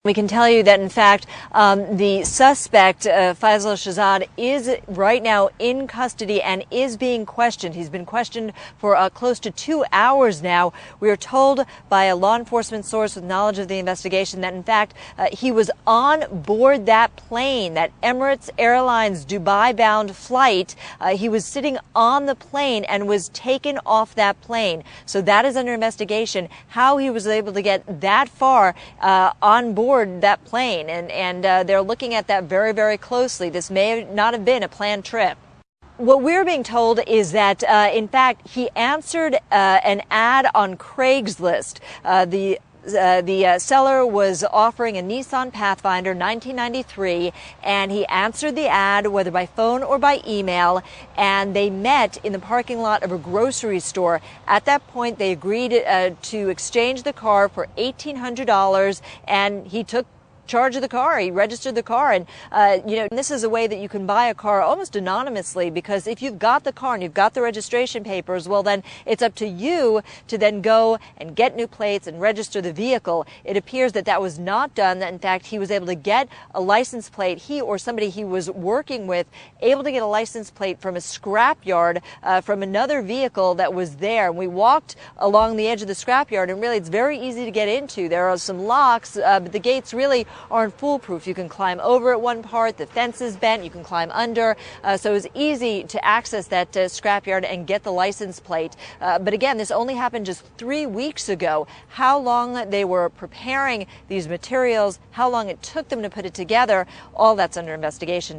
We can tell you that, in fact, the suspect, Faisal Shahzad, is right now in custody and is being questioned. He's been questioned for close to 2 hours now. We are told by a law enforcement source with knowledge of the investigation that, in fact, he was on board that plane, that Emirates Airlines Dubai-bound flight. He was sitting on the plane and was taken off that plane. So that is under investigation. How he was able to get that far on board that plane, and they're looking at that very, very closely. This may not have been a planned trip. What we're being told is that, in fact, he answered an ad on Craigslist. The seller was offering a Nissan Pathfinder 1993, and he answered the ad, whether by phone or by email, and they met in the parking lot of a grocery store. At that point, they agreed to exchange the car for $1,800, and he took charge of the car. He registered the car, and this is a way that you can buy a car almost anonymously, because if you've got the car and you've got the registration papers, well, then it's up to you to then go and get new plates and register the vehicle. It appears that that was not done. That in fact he was able to get a license plate, he or somebody he was working with, able to get a license plate from a scrapyard from another vehicle that was there. And we walked along the edge of the scrapyard, and really it's very easy to get into. There are some locks, but the gates really aren't foolproof. You can climb over at one part, the fence is bent, you can climb under, so it's easy to access that scrapyard and get the license plate. But again, this only happened just 3 weeks ago. How long they were preparing these materials, how long it took them to put it together, all that's under investigation.